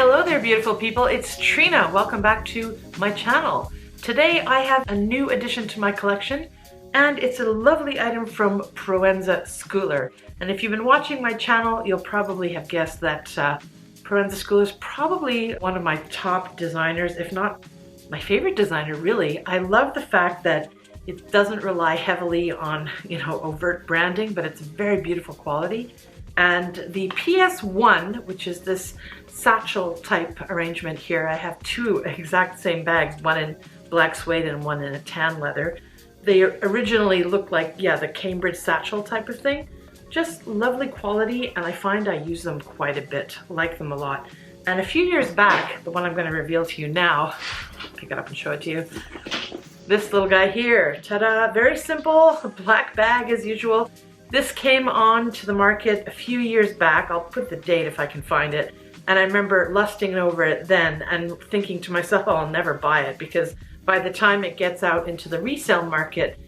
Hello there, beautiful people. It's Trina. Welcome back to my channel. Today I have a new addition to my collection, and it's a lovely item from Proenza Schouler. And if you've been watching my channel, you'll probably have guessed that Proenza Schouler is probably one of my top designers, if not my favorite designer, really. I love the fact that it doesn't rely heavily on, overt branding, but it's very beautiful quality. And the PS1, which is this satchel type arrangement here, I have two exact same bags, one in black suede and one in a tan leather. They originally looked like, the Cambridge satchel type of thing. Just lovely quality, and I find I use them quite a bit, like them a lot. And a few years back, the one I'm going to reveal to you now, pick it up and show it to you, this little guy here, ta-da, very simple, black bag as usual. This came on to the market a few years back. I'll put the date if I can find it. And I remember lusting over it then and thinking to myself, oh, I'll never buy it, because by the time it gets out into the resale market,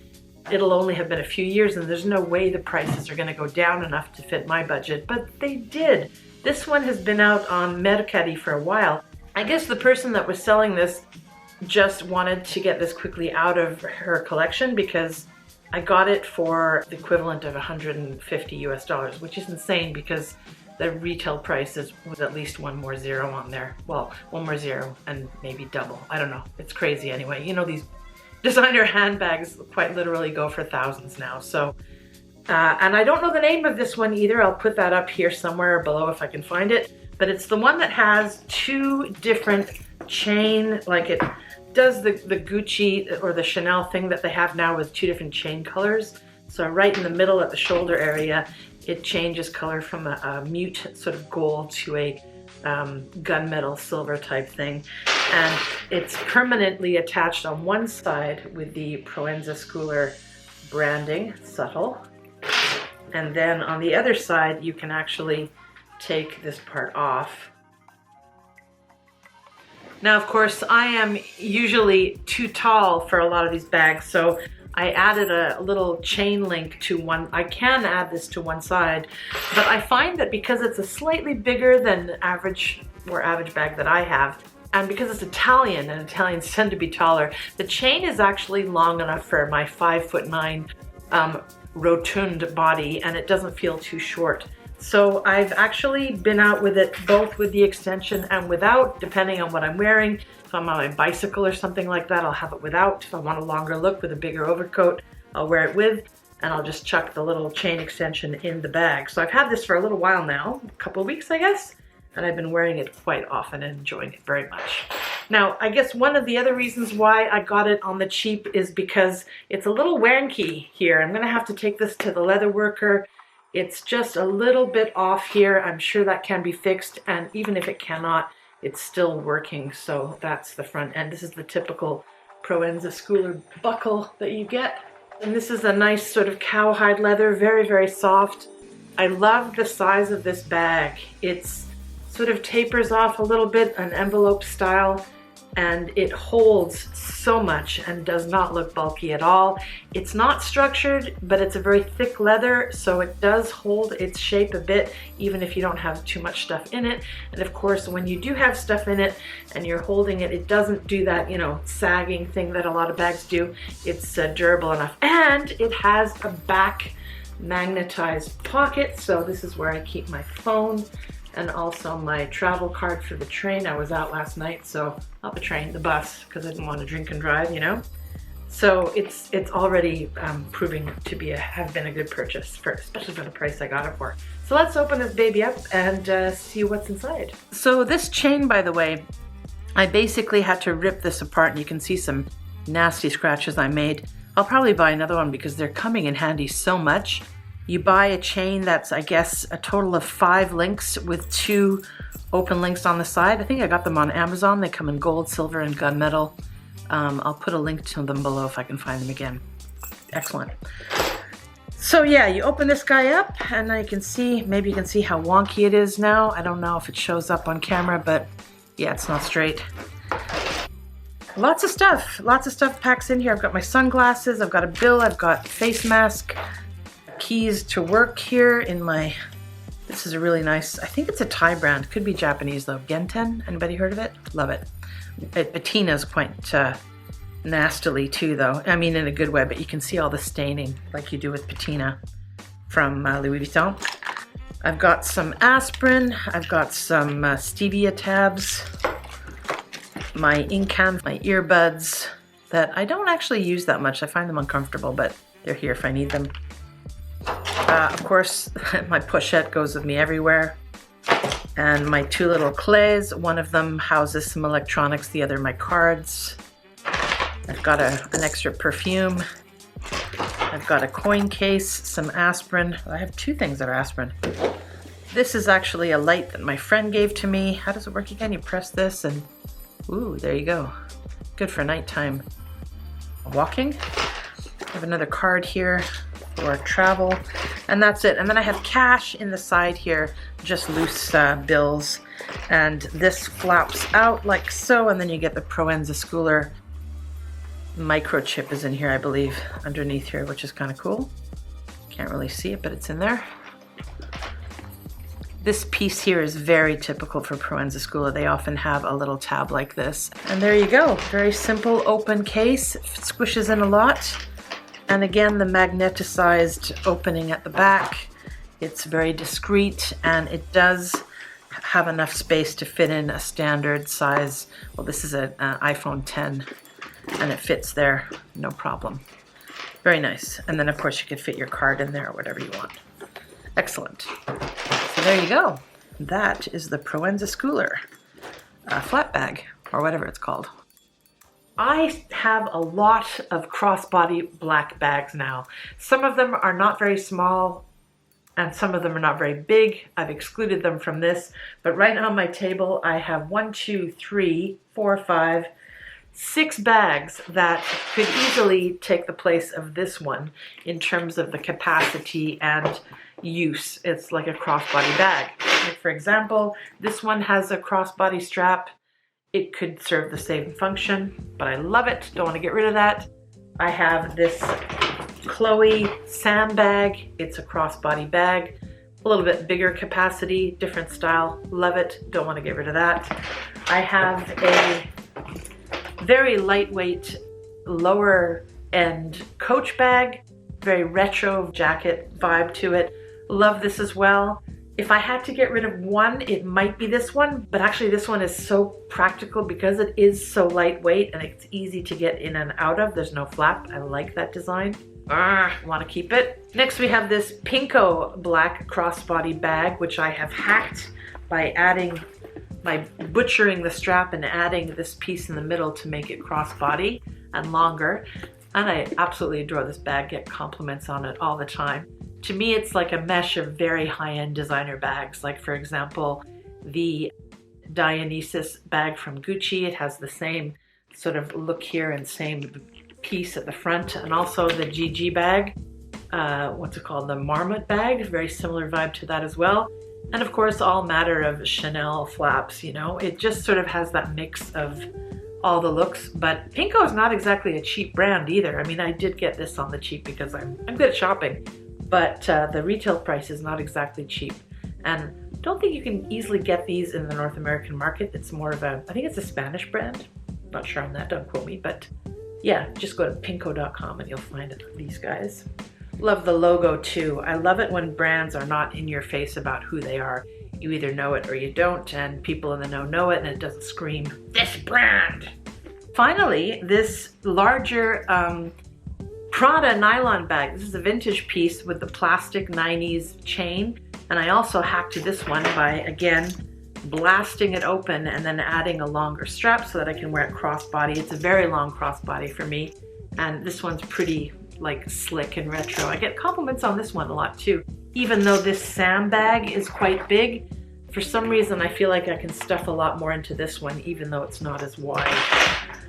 it'll only have been a few years and there's no way the prices are gonna go down enough to fit my budget, but they did. This one has been out on Mercari for a while. I guess the person that was selling this just wanted to get this quickly out of her collection, because I got it for the equivalent of $150 US, which is insane because the retail price is with at least one more zero on there. Well, one more zero and maybe double. I don't know. It's crazy anyway. You know, these designer handbags quite literally go for thousands now. So, and I don't know the name of this one either. I'll put that up here somewhere below if I can find it. But it's the one that has two different chain, like it does the Gucci or the Chanel thing that they have now with two different chain colors. So right in the middle at the shoulder area, it changes color from a mute sort of gold to a gunmetal silver type thing. And it's permanently attached on one side with the Proenza Schouler branding, subtle. And then on the other side, you can actually take this part off. Now, of course, I am usually too tall for a lot of these bags, so I added a little chain link to one. I can add this to one side, but I find that because it's a slightly bigger than average bag that I have, and because it's Italian and Italians tend to be taller, the chain is actually long enough for my 5'9" rotund body, and it doesn't feel too short. So I've actually been out with it both with the extension and without, depending on what I'm wearing. If I'm on my bicycle or something like that, I'll have it without. If I want a longer look with a bigger overcoat, I'll wear it with, and I'll just chuck the little chain extension in the bag. So I've had this for a little while now, a couple of weeks, I guess, and I've been wearing it quite often and enjoying it very much. Now, I guess one of the other reasons why I got it on the cheap is because it's a little wanky here. I'm gonna have to take this to the leather worker. It's just a little bit off here. I'm sure that can be fixed, and even if it cannot, it's still working. So that's the front end. This is the typical Proenza Schouler buckle that you get. And this is a nice sort of cowhide leather, very, very soft. I love the size of this bag. It's sort of tapers off a little bit, an envelope style, and it holds so much and does not look bulky at all. It's not structured, but it's a very thick leather, so it does hold its shape a bit, even if you don't have too much stuff in it. And of course, when you do have stuff in it and you're holding it, it doesn't do that, sagging thing that a lot of bags do. It's durable enough. And it has a back magnetized pocket, so this is where I keep my phone and also my travel card for the train. I was out last night, so not the train, the bus, because I didn't want to drink and drive, So it's already proving to have been a good purchase, especially for the price I got it for. So let's open this baby up and see what's inside. So this chain, by the way, I basically had to rip this apart, and you can see some nasty scratches I made. I'll probably buy another one because they're coming in handy so much. You buy a chain that's, I guess, a total of 5 links with 2 open links on the side. I think I got them on Amazon. They come in gold, silver, and gunmetal. I'll put a link to them below if I can find them again. Excellent. So yeah, you open this guy up, and I can see, maybe you can see how wonky it is now. I don't know if it shows up on camera, but yeah, it's not straight. Lots of stuff packs in here. I've got my sunglasses, I've got a bill, I've got face mask, keys to work here in my This is a really nice, I think it's a Thai brand, could be Japanese though. Genten, anybody heard of it? Love it. It patina's quite nastily too though. I mean in a good way, but you can see all the staining like you do with patina from Louis Vuitton. I've got some aspirin, I've got some stevia tabs, my ink can, my earbuds that I don't actually use that much. I find them uncomfortable, but they're here if I need them. Of course, my pochette goes with me everywhere. And my two little clays, one of them houses some electronics, the other my cards. I've got an extra perfume. I've got a coin case, some aspirin. I have two things that are aspirin. This is actually a light that my friend gave to me. How does it work again? You press this and, ooh, there you go. Good for nighttime walking. I have another card here for travel, and that's it. And then I have cash in the side here, just loose bills. And this flaps out like so, and then you get the Proenza Schouler microchip is in here, I believe, underneath here, which is kind of cool. Can't really see it, but it's in there. This piece here is very typical for Proenza Schouler. They often have a little tab like this. And there you go, very simple open case. It squishes in a lot. And again, the magneticized opening at the back. It's very discreet, and it does have enough space to fit in a standard size. Well, this is an iPhone 10, and it fits there, no problem. Very nice. And then of course you could fit your card in there or whatever you want. Excellent. So there you go. That is the Proenza Schouler flat bag, or whatever it's called. I have a lot of crossbody black bags now. Some of them are not very small and some of them are not very big. I've excluded them from this, but right now on my table I have 1, 2, 3, 4, 5, 6 bags that could easily take the place of this one in terms of the capacity and use. It's like a crossbody bag. Like for example, this one has a crossbody strap. It could serve the same function, but I love it. Don't want to get rid of that. I have this Chloe Sam bag. It's a crossbody bag. A little bit bigger capacity, different style. Love it. Don't want to get rid of that. I have a very lightweight, lower end Coach bag. Very retro jacket vibe to it. Love this as well. If I had to get rid of one, it might be this one, but actually this one is so practical because it is so lightweight and it's easy to get in and out of. There's no flap. I like that design. Want to keep it. Next we have this Pinko black crossbody bag, which I have hacked by butchering the strap and adding this piece in the middle to make it crossbody and longer. And I absolutely adore this bag, get compliments on it all the time. To me, it's like a mesh of very high-end designer bags. Like for example, the Dionysus bag from Gucci. It has the same sort of look here and same piece at the front. And also the GG bag, what's it called? The Marmot bag, very similar vibe to that as well. And of course, all matter of Chanel flaps, you know. It just sort of has that mix of all the looks. But Pinko is not exactly a cheap brand either. I mean, I did get this on the cheap because I'm good at shopping. But the retail price is not exactly cheap. And don't think you can easily get these in the North American market. It's more of a, I think it's a Spanish brand. Not sure on that, don't quote me. But yeah, just go to pinko.com and you'll find these guys. Love the logo too. I love it when brands are not in your face about who they are. You either know it or you don't, and people in the know it, and it doesn't scream, this brand. Finally, this larger Prada nylon bag. This is a vintage piece with the plastic 90s chain. And I also hacked this one by, again, blasting it open and then adding a longer strap so that I can wear it crossbody. It's a very long crossbody for me. And this one's pretty like slick and retro. I get compliments on this one a lot too. Even though this Sam bag is quite big, for some reason I feel like I can stuff a lot more into this one even though it's not as wide.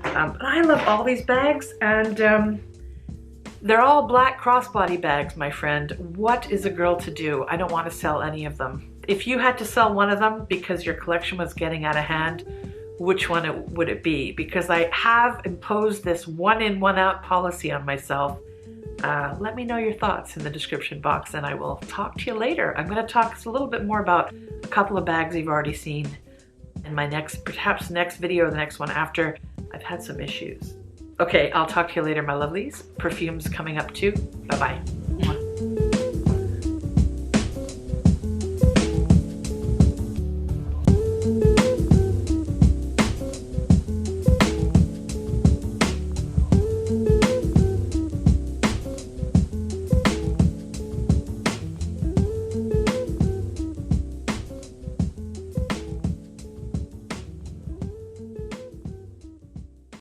But I love all these bags, and they're all black crossbody bags, my friend. What is a girl to do? I don't want to sell any of them. If you had to sell one of them because your collection was getting out of hand, which one would it be? Because I have imposed this one in, one out policy on myself. let me know your thoughts in the description box, and I will talk to you later. I'm going to talk a little bit more about a couple of bags you've already seen in my perhaps next video or the next one after I've had some issues. Okay, I'll talk to you later, my lovelies. Perfume's coming up too. Bye-bye.